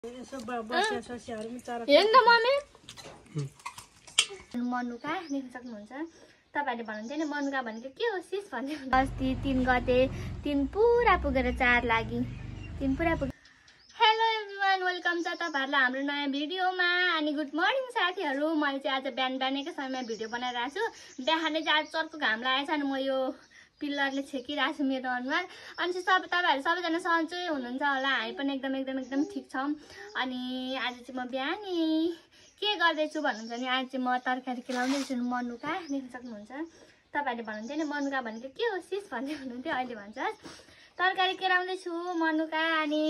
मनुका देख्न सक्नुहुन्छ। तपाईहरुले भन्नुहुन्थ्यो नि मनुका भनेको के हो सिस भन्दै। अस्ति 3 गते 3 पुरा पुगेर 4 लागि 3 पुरा पुगे। हेलो एभ्रीवन, वेलकम छ तपाईहरुलाई हाम्रो नयाँ भिडियोमा। अनि गुड मर्निङ साथीहरु। मैले चाहिँ आज बिहानकै समयमा भिडियो बनाइरहेको छु। बिहानै चाहिँ आज चर्को घाम लागेछ अनि म यो पिल्लरले छेकिरहेको छु मेरो अनुहार। अनि तपाईहरु सबैजना सन्चै हुनुहुन्छ होला। हामी पनि एकदम ठीक छौं। अनि आज चाहिँ म बिहानै के गर्दैछु भन्नुहुन्छ नि, आज चाहिँ म तरकारी केलाउँदैछु मनुका देख्न सक्नुहुन्छ। तपाईहरुले भन्नुहुन्थ्यो नि मनुका भनेको के हो सिस भन्दै हुनुहुन्थ्यो। अहिले भन्छ तरकारी केलाउँदैछु मनुका। अनि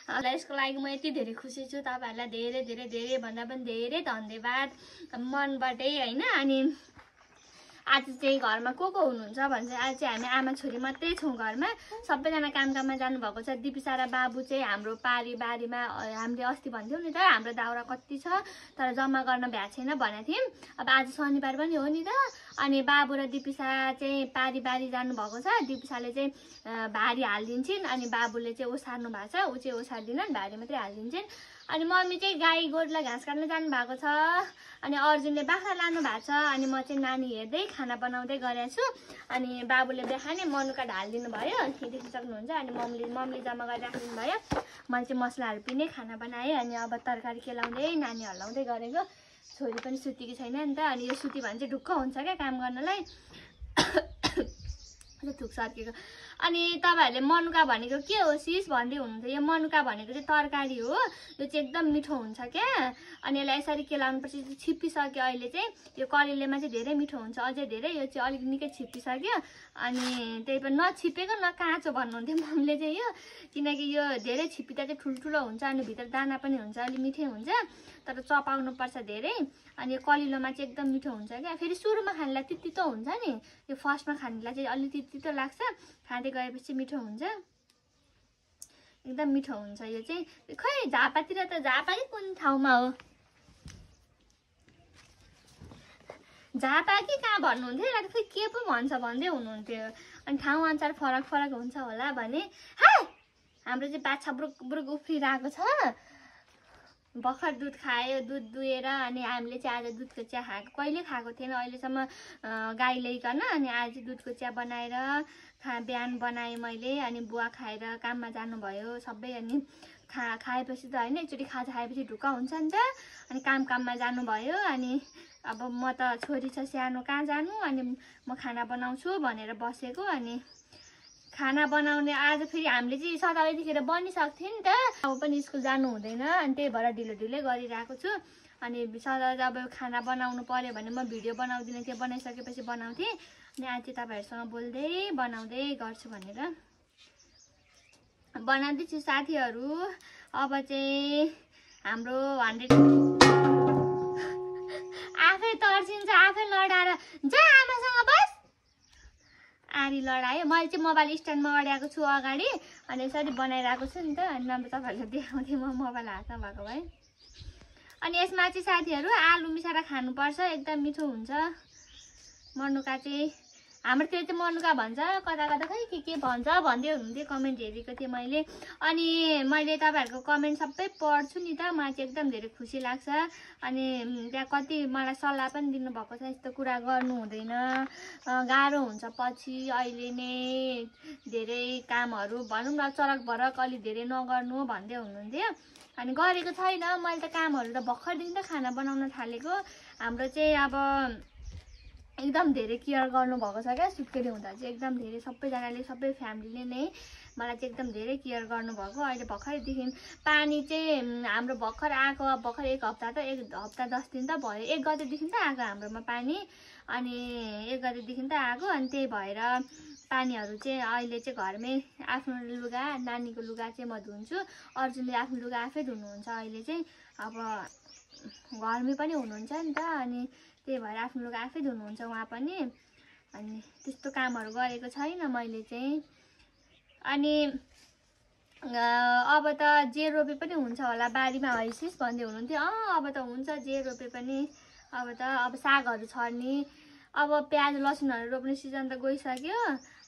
यसको लागि म यति धेरै खुसी छु। तपाईहरुलाई धेरै भन्दा पनि धेरै धन्यवाद मनबाटै हैन। अनि आज चाहिँ घरमा को हुनुहुन्छ भने चाहिँ आज चाहिँ हामी आमा छोरी मात्रै छौं घरमा। सबैजना काममा जानु भएको छ। दिपिसा र बाबु चाहिँ हाम्रो बारीमा हामीले अस्ति भन्थ्यौ नि त हाम्रो दाउरा कति छ तर जम्मा गर्न भ्याएको छैन भनेको थियौं। अब आज शनिबार पनि हो नि त। अनि बाबु र दिपिसा चाहिँ बारी जानु भएको छ। दिपिसाले चाहिँ भारी हाल्दिन्छिन् अनि बाबुले चाहिँ ओसार्नु भएको छ। उ चाहिँ ओसार्दिनन्, भारी मात्रै हाल्दिन्छन्। अनि मम्मी चाहिँ गाई गोरुलाई घाँस काट्न जानु भएको छ। अनि अर्जुनले बाख्रा लानु भएको छ। अनि म चाहिँ नानी हेर्दै खाना बनाउँदै गरेको छु। अनि बाबुले बिहानै मनुका ढालिदिनु भयो देख्न सक्नुहुन्छ। अनि मम्मीले जम्मा गरेर राखिदिनु भयो। मैले चाहिँ मसलाहरू पिने खाना बनाएँ। अनि अब तरकारी केलाउँदै नानी हल्लाउँदै गरेको। छोरी पनि सुतेकी छैन नि त। अनि यो सुति भने चाहिँ ढुक्क हुन्छ क्या काम गर्नलाई। थुक सर्केको। अनि तपाईहरुले मनुका भनेको के हो सिस भन्दै हुनुहुन्थ्यो। यो मनुका भनेको चाहिँ तरकारी हो। यो चाहिँ एकदम मिठो हुन्छ क्या। अनि यसलाई यसरी केलाउनु पर्छ। छिप्पिसक्यो अहिले चाहिँ यो कलिलेमा चाहिँ धेरै मिठो हुन्छ अझै धेरै। यो चाहिँ अलिक निकै छिप्पिसक्यो। अनि त्यही पनि नछिपेको न काँचो भन्नुहुन्थ्यो मम्मीले चाहिँ यो। किनकि यो धेरै छिप्पिँदा चाहिँ ठुल्ठुलो हुन्छ अनि भित्र दाना पनि हुन्छ, अलि मिठै हुन्छ। तर चपाउनु पर्छ धेरै। अनि यो कलिलोमा चाहिँ एकदम मिठो हुन्छ क्या। फेरि सुरुमा खानेलाई तितो हुन्छ नि, यो फर्स्टमा खानेलाई चाहिँ अलि तितो लाग्छ। खाँदै गएपछि मिठो हुन्छ, एकदम मिठो हुन्छ यो चाहिँ। खै झापातिर त झापा कि कुन ठाउँमा हो झापा कि कहाँ भन्नुहुन्थ्यो। खै के पो भन्छ भन्दै हुनुहुन्थ्यो। अनि ठाउँ अनुसार फरक हुन्छ होला भने। हाम्रो चाहिँ बाछा बुरुक उफ्रिरहेको छ। भर्खर दुध खायो, दुध दुहेर। अनि हामीले चाहिँ आज दुधको चिया खाएको, कहिले खाएको थिएन अहिलेसम्म गाई ल्याइकन। अनि आज दुधको चिया बनाएर बिहान बनाएँ मैले। अनि बुवा खाएर काममा जानुभयो सबै। अनि खाएपछि त होइन एकचोटि खाजा खाएपछि ढुक्क हुन्छ नि त। अनि काममा जानुभयो। अनि अब म त छोरी छ सानो कहाँ जानु। अनि म खाना बनाउँछु भनेर बसेको। अनि खाना बनाउने आज फेरि हामीले चाहिँ सधैँ यतिखेर बनिसक्थ्यो नि त। अब पनि स्कुल जानु हुँदैन। अनि त्यही भएर ढिलो गरिरहेको छु। अनि सधैँ अब खाना बनाउनु पर्यो भने म भिडियो बनाउँदिनँ, त्यो बनाइसकेपछि बनाउँथेँ। अनि आज चाहिँ तपाईहरुसँग बोल्दै बनाउँदै गर्छु भनेर बनाउँदैछु साथीहरु। अब चाहिँ हाम्रो 100 आफै तर्सिन्छ, आफै लडाएर जा आमासँग बस आरी लडायो। मैले चाहिँ मोबाइल स्ट्यान्डमा अड्याएको छु अगाडि। अनि यसरी बनाइरहेको छु नि त। अनि नभए तपाईहरुले देखाउँथे म मोबाइल हातमा भएको भए। अनि यसमा चाहिँ साथीहरु आलु मिसाएर खानुपर्छ, एकदम मिठो हुन्छ मनुका चाहिँ। हाम्रोतिर चाहिँ मनुका भन्छ, कता खै के भन्छ भन्दै हुनुहुन्थ्यो। कमेन्ट हेरेको थिएँ मैले। अनि मैले तपाईहरुको कमेन्ट सबै पढ्छु नि त। मलाई चाहिँ एकदम धेरै खुसी लाग्छ। अनि त्यहाँ कति मलाई सल्लाह पनि दिनुभएको छ, यस्तो कुरा गर्नु हुँदैन, गाह्रो हुन्छ पछि, अहिले नै धेरै कामहरू भनौँ न चरक भरक अलि धेरै नगर्नु भन्दै हुनुहुन्थ्यो। अनि गरेको छैन मैले त कामहरू त भर्खरदेखि त खाना बनाउन थालेको। हाम्रो चाहिँ अब एकदम धेरै केयर गर्नुभएको छ क्या। सुत्केरी हुँदा चाहिँ एकदम धेरै सबैजनाले, सबै फ्यामिलीले नै मलाई चाहिँ एकदम धेरै केयर गर्नुभएको। अहिले भर्खरदेखि पानी चाहिँ हाम्रो भर्खर आएको, भर्खर 1 हप्ता त 1 हप्ता 10 दिन त भयो। 1 गतेदेखि त आएको हाम्रोमा पानी। अनि 1 गतेदेखि त आएको। अनि त्यही भएर पानीहरू चाहिँ अहिले चाहिँ घरमै आफ्नो लुगा, नानीको लुगा चाहिँ म धुन्छु। अर्जुनले आफ्नो लुगा आफै धुनुहुन्छ अहिले चाहिँ। अब घरमै पनि हुनुहुन्छ नि त। अनि त्यही भएर आफ्नो लुगा आफै धुनुहुन्छ उहाँ पनि। अनि त्यस्तो कामहरू गरेको छैन मैले चाहिँ। अनि अब त जे रोपे पनि हुन्छ होला बारीमा हैसिस भन्दै हुनुहुन्थ्यो। अब त हुन्छ जे रोपे पनि। अब सागहरू छर्ने, अब प्याज लसुनहरू रोप्ने सिजन त गइसक्यो।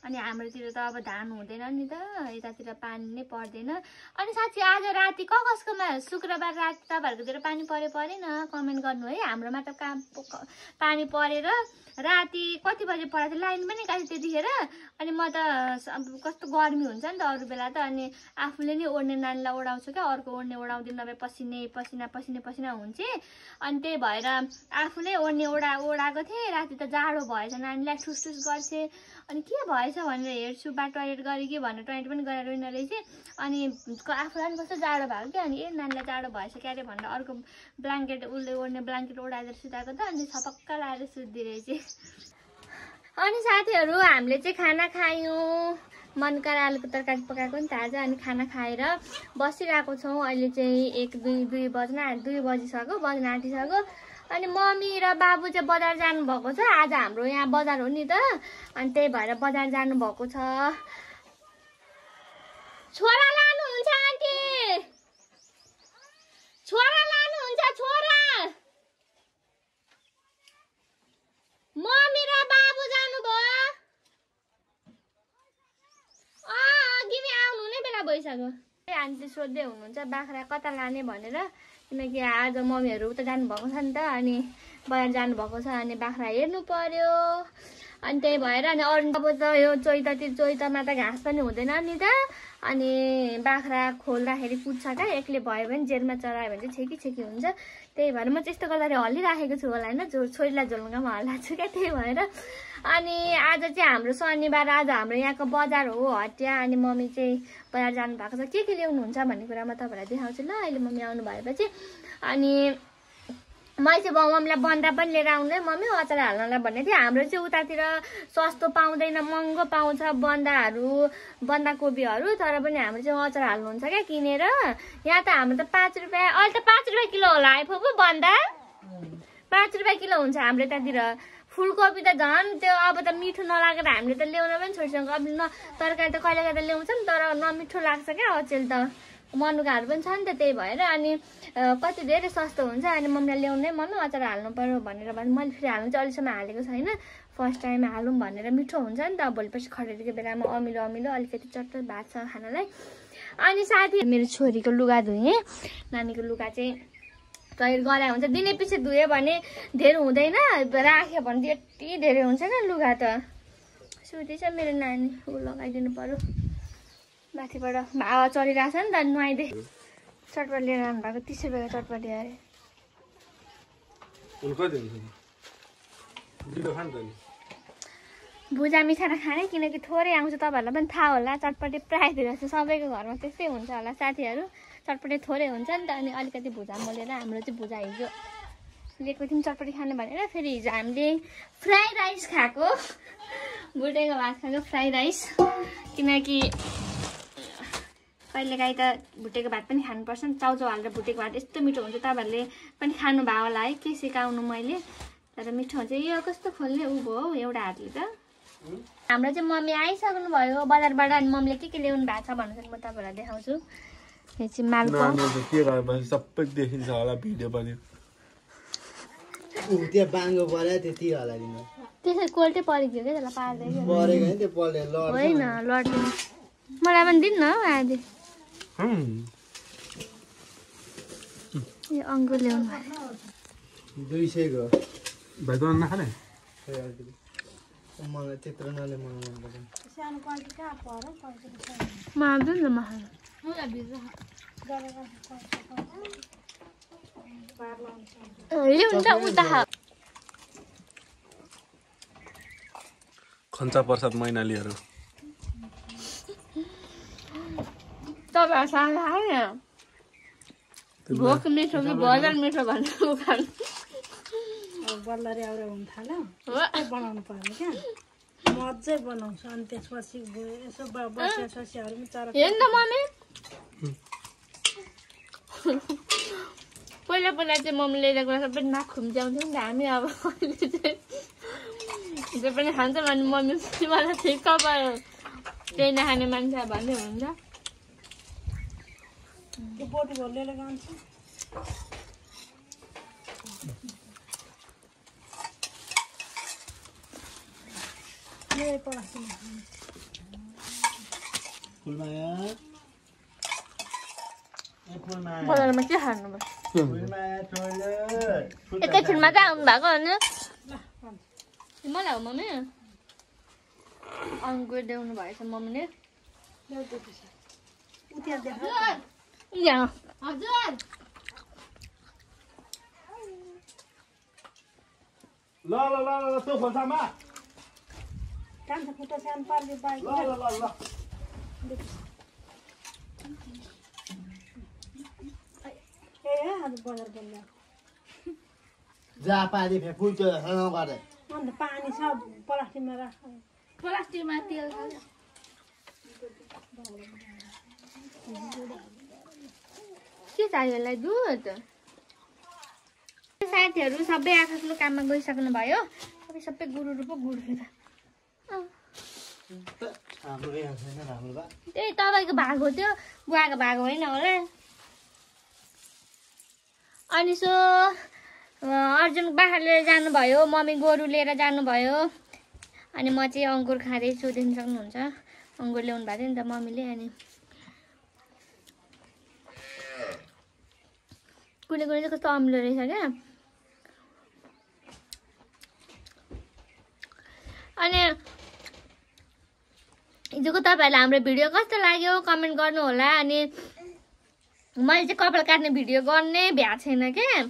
अनि हाम्रोतिर त अब धान हुँदैन नि त, यतातिर पानी नै पर्दैन। अनि साँच्चै आज राति कसकोमा शुक्रबार राति तपाईँहरूकोतिर पानी परेन कमेन्ट गर्नु है। हाम्रोमा त पानी परेर राति कति बजे परेको थियो, लाइन पनि गएको त्यतिखेर। अनि म त अब कस्तो गर्मी हुन्छ नि त अरू बेला त, अनि आफूले नै ओढ्ने नानीलाई ओढाउँछु क्या, अर्को ओढ्ने ओढाउँदिन नभए पसिना हुन्छ। अनि त्यही भएर आफूले ओढ्ने ओढाएको थिएँ। राति त जाडो भएछ, नानीलाई ठुस गर्थे। अनि के भएछ भनेर हेर्छु, टोयलेट गरेँ कि भनेर टोयलेट पनि गरेर होइन रहेछ। अनि आफूलाई पनि कस्तो जाडो भएको क्या, अनि नानीलाई जाडो भएछ क्या अरे भनेर अर्को ब्ल्याङ्केट उसले ओढ्ने ब्ल्याङ्केट ओढाएर सुताएको त, अनि छपक्क लाएर सुत्दिरहेछ। अनि साथीहरू हामीले चाहिँ खाना खायौँ, मनका आलुको तरकारी पकाएको नि थाहा छ। अनि खाना खाएर बसिरहेको छौँ। अहिले चाहिँ 1-2 बजिसक्यो, बज्न आँटिसक्यो। अनि मम्मी र बाबु चाहिँ बजार जानुभएको छ। आज हाम्रो यहाँ बजार हो नि त, अनि त्यही भएर बजार जानुभएको छ। छोरा लानुहुन्छ आन्टी, छोरा लानुहुन्छ, छोरा। मम्मी र बाबु जानुभयो, अघि आउनु नै बेला भइसक्यो। आन्टी सोध्दै हुनुहुन्छ बाख्रा कता लाने भनेर, किनकि आज मम्मीहरू उता जानुभएको छ नि त, अनि बजार जानुभएको छ। अनि बाख्रा हेर्नु पर्यो, अनि त्यही भएर। अनि अरू अब त यो चैतमा त घाँस पनि हुँदैन नि त, अनि बाख्रा खोल्दाखेरि कुद्छ क्या, एक्लै भयो भने जेलमा चरायो भने चाहिँ छेकी हुन्छ। त्यही भएर म चाहिँ यस्तो गर्दाखेरि हल्लिराखेको छु होला होइन, छोरीलाई झोलुङ्गामा हल्लाएको छु क्या, त्यही भएर। अनि आज चाहिँ हाम्रो शनिबार, आज हाम्रो यहाँको बजार हो, हटिया। अनि मम्मी चाहिँ बजार जानु भएको छ, के ल्याउनुहुन्छ भन्ने कुरा म तपाईँलाई देखाउँछु ल अहिले मम्मी आउनु भएपछि। अनि मैले चाहिँ मम्मीलाई बन्दा पनि लिएर आउनु है मम्मी, अचार हाल्नलाई भन्ने थिएँ। हाम्रो चाहिँ उतातिर सस्तो पाउँदैन, महँगो पाउँछ बन्दाकोपीहरू, तर पनि हाम्रो चाहिँ अचार हाल्नुहुन्छ क्या किनेर। यहाँ त हाम्रो त 5 रुपियाँ, अहिले त 5 रुपियाँ किलो होला है फुपू, बन्दा 5 रुपियाँ किलो हुन्छ हाम्रो यतातिर। फुलकोपी त झन् त्यो अब त मिठो नलागेर हामीले त ल्याउन पनि छोडिसक्यो। अब तरकारी त कहिले कहिले ल्याउँछौँ, तर नमिठो लाग्छ क्या अचेल त, मनुकाहरू पनि छ नि त, त्यही भएर। अनि कति धेरै सस्तो हुन्छ। अनि मम्मीलाई ल्याउनै मम्मी अचार हाल्नु पर्यो भनेर भने मैले फेरि हाल्नु चाहिँ अहिलेसम्म हालेको छैन, फर्स्ट टाइम हालौँ भनेर। मिठो हुन्छ नि त भोलिपर्सि खरेदीको बेलामा, अमिलो अलिकति चट्ट भात छ खानालाई। अनि साथी मेरो छोरीको लुगा धुएँ, नानीको लुगा चाहिँ तयार गरे हुन्छ, दिने पछि धुयो भने धेरै हुँदैन, राख्यो भने यति धेरै हुन्छ क्या लुगा त। सुत्दैछ मेरो नानी, ऊ लगाइदिनु पर्यो, माथिबाट हावा चलिरहेछ नि त, नुहाइदिए। चटपट लिएर आउनु भएको, 30 रुपियाँको चटपटी अरे। भुजा मिठाएर खाने, किनकि थोरै आउँछ, तपाईँहरूलाई पनि थाहा होला। चटपटी प्रायः जस्तो सबैको घरमा त्यस्तै हुन्छ होला साथीहरू, चटपटी थोरै हुन्छ नि त। अनि अलिकति भुजा मोलेर, हाम्रो चाहिँ भुजा हिजो लिएको थियौँ चटपटी खाने भनेर, फेरि हिजो हामीले फ्राई राइस खाएको, भुटेको भात खाएको फ्राई राइस। किनकि कहिलेकाहीँ त भुटेको भात पनि खानुपर्छ नि, चाउचाउ हालेर भुटेको भात यस्तो मिठो हुन्छ। तपाईँहरूले पनि खानुभयो होला है, के सिकाउनु मैले, तर मिठो हुन्छ। यो कस्तो खोल्ने ऊ भयो हौ एउटा हातले त। हाम्रो चाहिँ मम्मी आइसक्नु भयो बजारबाट। अनि मम्मीले के ल्याउनु भएको छ भनेर म तपाईँहरूलाई देखाउँछु। यो चाहिँ मालको सबै देखिन्छ होला भिडियो पनि, त्यो बाङ्गो पर्यो त्यति होला नि, त्यसरी कोल्टै परेको क्या, त्यसलाई पार्दै परेको नि त्यो पल्ले लड होइन लड्ने। मलाई पनि दिनु न आधी, यो अङ्गुर ल्याउनु 200 को भाइ त नखाने, मलाई त्यत्रो नले मलाई मन पर्दैन। मार्दैन न मलाई हुन्छ उता खन्चा प्रसाद मैनालीहरू तपाईँहरू भोक मिठो कि भजन मिठो भनेर उखान बल्लरी आएर हुन थाल्यो, बनाउनु पर्ने क्या, मजै बनाउँछु। अनि त्यसपछि यसो बसिया ससियाहरू पनि चरा हेर्नु त मम्मी, पहिला चाहिँ मम्मीले ल्याएको सबै नाक खुम्च्याउँथ्यौँ नि त हामी। अब अहिले चाहिँ जे पनि खान्छ भने मम्मी मलाई ठिक्क भयो, त्यही नखाने मान्छे भन्दै हुन्छ। त्यो बोटी भोलिएर जान्छु। फुलमाया ए फुलमाया बजारमा के खानु भयो फुलमाया टोइलेट एकैछिनमा त आउनु भएको होइन मलाई हो मम्मी अङ्कुर ल्याउनु भएछ मम्मीले यहाँ हजुर ल ल ल ल त्यो खोल्सामा कान्छ खुट्टा सानो पार्ने बाइक ल ल ल ल ए आज बजार बन्द जा पानी फुल त्यो नगरे अन्त पानी छ प्लास्टिकमा राख प्लास्टिकमा तेल छ के चाहियो यसलाई दुध साथीहरू सबै आफ्नो काममा गइसक्नु भयो सबै गुरुहरू पो गुड्यो त हाम्रो यहाँ छैन हाम्रो बा त्यही तपाईँको भाग हो त्यो बुवाको भाग होइन होला अनि सो अर्जुन बाख्रा लिएर जानुभयो मम्मी गोरु लिएर जानुभयो अनि म चाहिँ अङ्कुर खाँदैछु देख्न सक्नुहुन्छ अङ्कुर ल्याउनु भएको थियो नि त मम्मीले अनि कुनै कुनै चाहिँ कस्तो अमिलो रहेछ क्या अनि हिजोको तपाईँहरूलाई हाम्रो भिडियो कस्तो लाग्यो कमेन्ट गर्नु होला अनि मैले चाहिँ कपाल काट्ने भिडियो गर्ने भ्याएको छैन क्या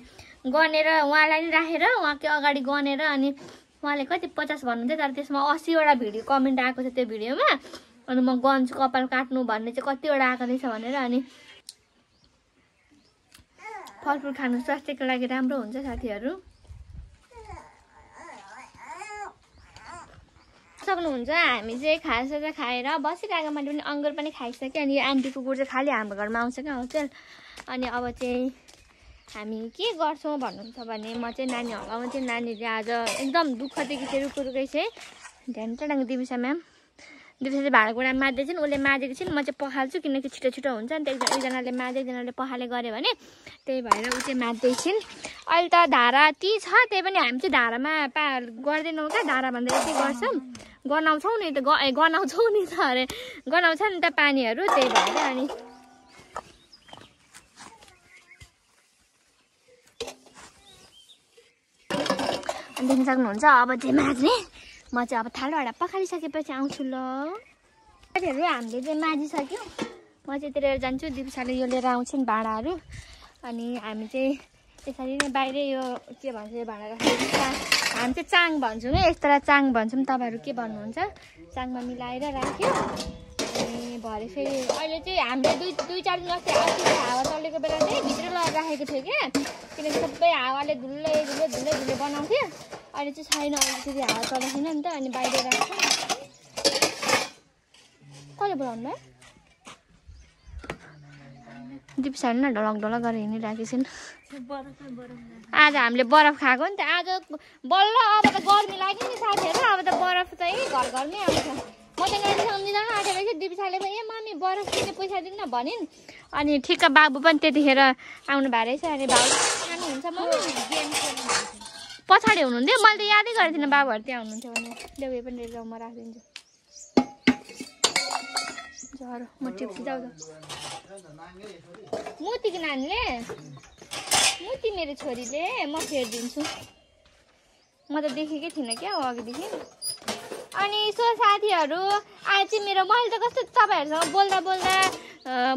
गनेर उहाँलाई नि राखेर उहाँकै अगाडि गनेर अनि उहाँले कति 50 भन्नुहुन्थ्यो तर त्यसमा 80वटा भिडियो कमेन्ट आएको छ त्यो भिडियोमा अनि म गन्छु कपाल काट्नु भन्ने चाहिँ कतिवटा आएको रहेछ भनेर अनि फलफुल खानु स्वास्थ्यको लागि राम्रो हुन्छ साथीहरू सक्नुहुन्छ हामी चाहिँ खाजा खाएर बसिरहेको मैले पनि अङ्गुर पनि खाइसकेँ अनि यो आन्टीको गुड चाहिँ खालि हाम्रो घरमा आउँछ क्या होटेल अनि अब चाहिँ हामी के गर्छौँ भन्नुहुन्छ भने म चाहिँ नानी हल्लाउँछु नानीले आज एकदम दुःखदेखि चाहिँ रुकै चाहिँ ध्यान टाढाको दिविसा म्याम दिविसा चाहिँ भाँडाकुँडा माझ्दै छिन् उसले माझेको छिन् म चाहिँ पखाल्छु किनकि छिटो छिटो हुन्छ नि त एकजनाले माझ्दै एकजनाले पखाले गऱ्यो भने त्यही भएर ऊ चाहिँ माझ्दै छिन् अहिले त धारा ती छ त्यही पनि हामी चाहिँ धारामा गर्दैनौँ क्या धारा भन्दा यति गर्छौँ गनाउँछौँ नि त गनाउँछौँ नि त अरे गनाउँछ नि त पानीहरू त्यही भएर अनि देख्न सक्नुहुन्छ अब चाहिँ माझ्ने म चाहिँ अब थालबाट पखालिसकेपछि आउँछु ल साथीहरू हामीले चाहिँ माझिसक्यौँ म चाहिँ यतिर जान्छु दिपसाले यो लिएर आउँछन् भाँडाहरू अनि हामी चाहिँ यसरी नै बाहिरै यो के भन्छ यो भाँडा राख्छ हामी चाहिँ चाङ भन्छौँ है यस्तोलाई चाङ भन्छौँ तपाईँहरू के भन्नुहुन्छ चाङमा मिलाएर राख्यो अनि भरे फेरि अहिले चाहिँ हामीले दुई चार दिन अस्ति हावा चलेको बेला चाहिँ भित्र लगाएर राखेको थियो क्या किनकि सबै हावाले धुलै धुलै धुलै धुलै बनाउँथ्यो अहिले चाहिँ छैन अहिले फेरि हावा चलेको छैन नि त अनि बाहिर राख्छ कहिले बोलाउनु भयो दिपसाले न ढलक ढलक गरेर हिँडिरहेको छिन् आज हामीले बरफ खाएको नि त आज बल्ल अब त गर्मी लाग्यो नि साथीहरू अब त बरफ चाहिँ घर घरमै आउँछ म त नानी सम्झिँदैन आँटेर चाहिँ दिपसाले पनि ए मम्मी बरफ किन्ने पैसा दिन्न भनिन् अनि ठिक्क बाबु पनि त्यतिखेर आउनु भएको रहेछ अनि बाबु आउनुहुन्छ मम्मी पछाडि हुनुहुन्थ्यो मैले त यादै गरेको थिइनँ बाबुहरू त्यहाँ हुनुहुन्थ्यो भने देउए पनि लिएर जाउँ म राखिदिन्छु जरो म टिप्छु जाऊ मोतीको नानीले मोती मेरो छोरीले म फेरिदिन्छु म त देखेकै थिइनँ क्या अघिदेखि अनि सो साथीहरू आज चाहिँ मेरो मैले त कस्तो तपाईँहरूसँग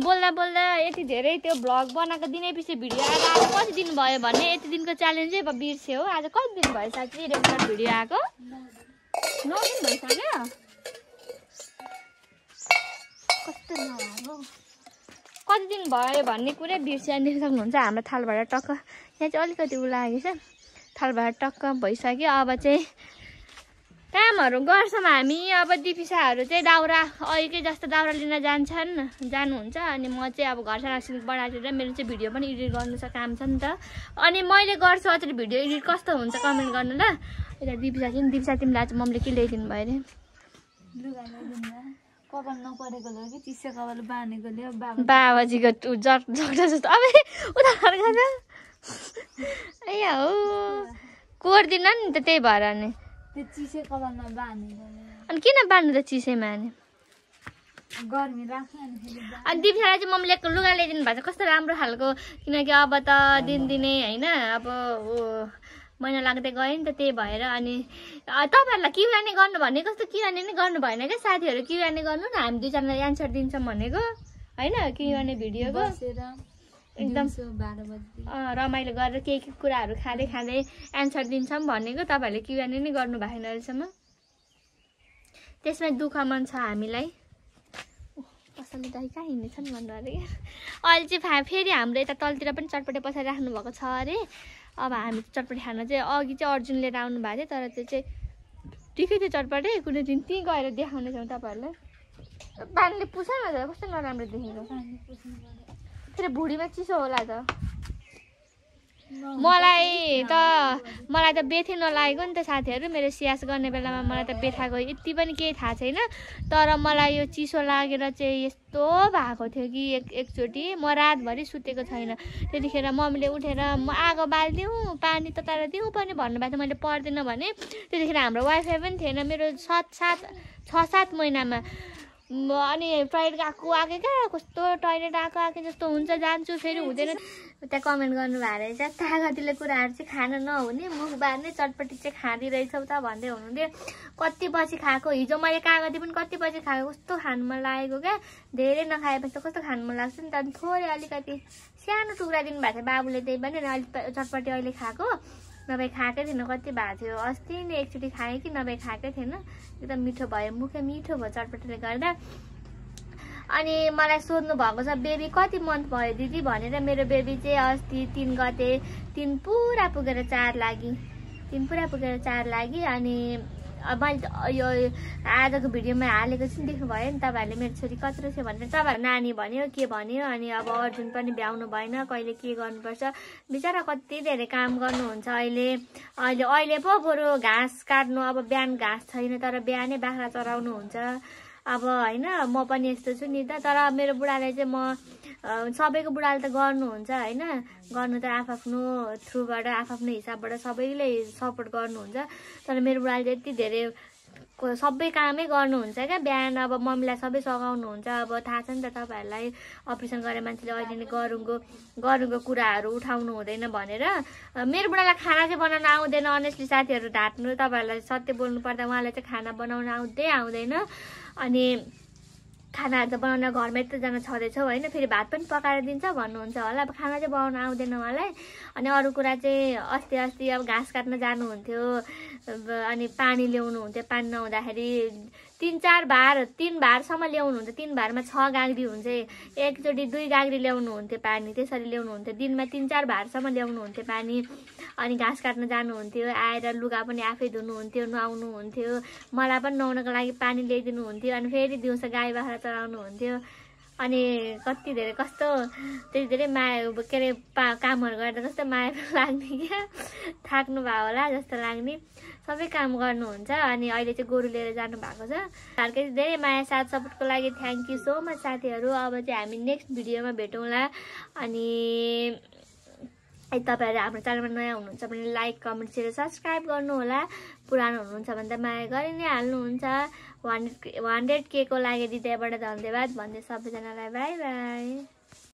बोल्दा यति धेरै त्यो भ्लग बनाएको दिनै पछि भिडियो आएको आज कति दिन भयो भने यति दिनको च्यालेन्जै अब बिर्स्यो हो आज कति दिन भयो साथी रेगुलर भिडियो आएको 9 दिन भइसक्यो कस्तो नभएको कति दिन भयो भन्ने कुरै बिर्सिया देख्न सक्नुहुन्छ हाम्रो थालबाट टक्क यहाँ चाहिँ अलिकति उ लागेको छ थालबाट टक्क भइसक्यो अब चाहिँ कामहरू गर्छौँ हामी अब दिपिसाहरू चाहिँ दाउरा अहिलेकै जस्तो दाउरा लिन जानुहुन्छ अनि म चाहिँ अब घर सानो बढाएर मेरो चाहिँ भिडियो पनि एडिट गर्नु छ काम छ नि त अनि मैले गर्छु अझै भिडियो एडिट कस्तो हुन्छ कमेन्ट गर्नु ल यता दिपिसा चाहिँ दिपिसा तिमीलाई चाहिँ मम्मीले के ल्याइदिनु भयो अरे कपाल नपरेकोले हो कि चिसो कपाल बाँधेकोले हो बाबाजीको जग्डा जस्तो अब उता फर्का छ ए हो कोर्दिन नि त त्यही भएर नि त्यो चिसो कपालमा बाँधेकोले अनि किन बाँध्नु त चिसैमा अनि गर्मी लाग्छ अनि फेरि अनि दिपीलाई चाहिँ मम्मीले लुगा ल्याइदिनु भएको छ कस्तो राम्रो खालको किनकि अब त दिनदिनै होइन अब महिना लाग्दै गयो नि त त्यही भएर अनि तपाईँहरूलाई किरानी गर्नु भने कस्तो किरानी नै गर्नु भएन क्या साथीहरू किरानी गर्नु न हामी दुईजनालाई एन्सर दिन्छौँ भनेको होइन किरानी भिडियोको बसेर एकदम 12 बजे रमाइलो गरेर के कुराहरू खाँदै खाँदै एन्सर दिन्छौँ भनेको तपाईँहरूले किरानी नै गर्नु भएन अहिलेसम्म त्यसमा दुःख मन छ हामीलाई कसैले दही कहाँ हिँड्नेछन् भन्नु अरे अहिले चाहिँ फेरि हाम्रो यता तलतिर पनि चटपटे पछाडि राख्नु भएको छ अरे अब हामी चटपटे खान चाहिँ अघि चाहिँ अर्जुन लिएर आउनु भएको थियो तर त्यो चाहिँ ठिकै थियो चटपटे कुनै दिन त्यहीँ गएर देखाउनेछौँ तपाईँहरूलाई पानीले पुछ न त कस्तो नराम्रो देखेको फेरि भुँडीमा चिसो होला त मलाई त बेथै नलागेको नि त साथीहरू मेरो स्यास गर्ने बेलामा मलाई त बेथाको यति पनि केही थाहा छैन तर मलाई यो चिसो लागेर चाहिँ यस्तो भएको थियो कि एकचोटि म रातभरि सुतेको छैन त्यतिखेर मम्मीले उठेर म आगो बालिदिउँ पानी तताएर दिउँ पनि भन्नुभएको थियो मैले पर्दैन भने त्यतिखेर हाम्रो वाइफाई पनि थिएन मेरो 6-7 महिनामा अनि टोइलेट आएको क्या कस्तो टोइलेट आएको जस्तो हुन्छ जान्छु फेरि हुँदैन त्यहाँ कमेन्ट गर्नुभएको रहेछ तागतीले कुराहरू चाहिँ खान नहुने मुख बार्ने चटपटी चाहिँ खाँदै रहेछौ त भन्दै हुनुहुन्थ्यो कति पछि खाएको हिजो मैले कागती पनि कति पछि खाएको कस्तो खानु मन लागेको क्या धेरै नखाएपछि त कस्तो खानु मन लाग्छ नि त अनि थोरै अलिकति सानो टुक्रा दिनुभएको थियो बाबुले त्यही पनि अलिक चटपटी अहिले खाएको नभए खाएकै थिएन कति भएको थियो अस्ति नै एकचोटि खाएँ कि नभए खाएकै थिएन एकदम मिठो भयो मुखै मिठो भयो चटपटीले गर्दा अनि मलाई सोध्नु भएको छ बेबी कति मन्थ भयो दिदी भनेर मेरो बेबी चाहिँ अस्ति 3 गते 3 पुरा पुगेर 4 लागि अनि मैले यो आजको भिडियोमा हालेको छु नि देख्नुभयो नि तपाईँहरूले मेरो छोरी कत्रो छ भनेर तपाईँहरू नानी भन्यो के भन्यो अनि अब अर्जुन पनि भ्याउनु भएन कहिले के गर्नुपर्छ बिचरा कति धेरै काम गर्नुहुन्छ अहिले पो बरु घाँस काट्नु अब बिहान घाँस छैन तर बिहानै बाख्रा चराउनु हुन्छ अब होइन म पनि यस्तो छु नि त तर मेरो बुढाले चाहिँ म सबैको बुढाले त गर्नुहुन्छ होइन गर्नु त आफ्नो थ्रुबाट आफ्नो हिसाबबाट सबैले सपोर्ट गर्नुहुन्छ तर मेरो बुढाले यति धेरै सबै कामै गर्नुहुन्छ क्या बिहान अब मम्मीलाई सबै सघाउनुहुन्छ अब थाहा छ नि त तपाईँहरूलाई अपरेसन गरे मान्छेले अहिले नै गरुङको कुराहरू उठाउनु हुँदैन भनेर मेरो बुढालाई खाना चाहिँ बनाउन आउँदैन अनेस्टली साथीहरू ढाट्नु तपाईँहरूलाई सत्य बोल्नु पर्दा उहाँलाई चाहिँ खाना बनाउन आउँदैन अनि खानाहरू त बनाउन घरमा यत्रोजना छँदैछौ होइन फेरि भात पनि पकाएर दिन्छ भन्नुहुन्छ होला अब खाना चाहिँ बनाउन आउँदैन उहाँलाई अनि अरू कुरा चाहिँ अस्ति अब घाँस काट्न जानुहुन्थ्यो अनि पानी ल्याउनु हुन्थ्यो पानी नहुँदाखेरि 3-4 भार 3 भारसम्म ल्याउनुहुन्छ 3 भारमा 6 गाग्री हुन्छ एकचोटि 2 गाग्री ल्याउनुहुन्थ्यो पानी त्यसरी ल्याउनुहुन्थ्यो दिनमा 3-4 भारसम्म ल्याउनुहुन्थ्यो पानी अनि घाँस काट्न जानुहुन्थ्यो आएर लुगा पनि आफै धुनुहुन्थ्यो नुहाउनुहुन्थ्यो मलाई पनि नुहाउनको लागि पानी ल्याइदिनु हुन्थ्यो अनि फेरि दिउँसो गाई बाख्रा चराउनुहुन्थ्यो अनि कति धेरै कस्तो त्यति धेरै माया के अरे कामहरू गर्दा कस्तो माया लाग्ने क्या थाक्नु भयो होला जस्तो लाग्ने सबै काम गर्नुहुन्छ अनि अहिले चाहिँ गोरु लिएर जानु भएको छ अर्कै धेरै माया साथ सपोर्टको लागि थ्याङ्क यू सो मच साथीहरू अब चाहिँ हामी नेक्स्ट भिडियोमा भेटौँला अनि तपाईँहरू हाम्रो च्यानलमा नयाँ हुनुहुन्छ भने लाइक कमेन्ट सेयर सब्सक्राइब गर्नुहोला पुरानो हुनुहुन्छ भने त माया गरि नै हाल्नुहुन्छ 100K को लागि दिदीबाट धन्यवाद भन्दै सबैजनालाई बाई बाई।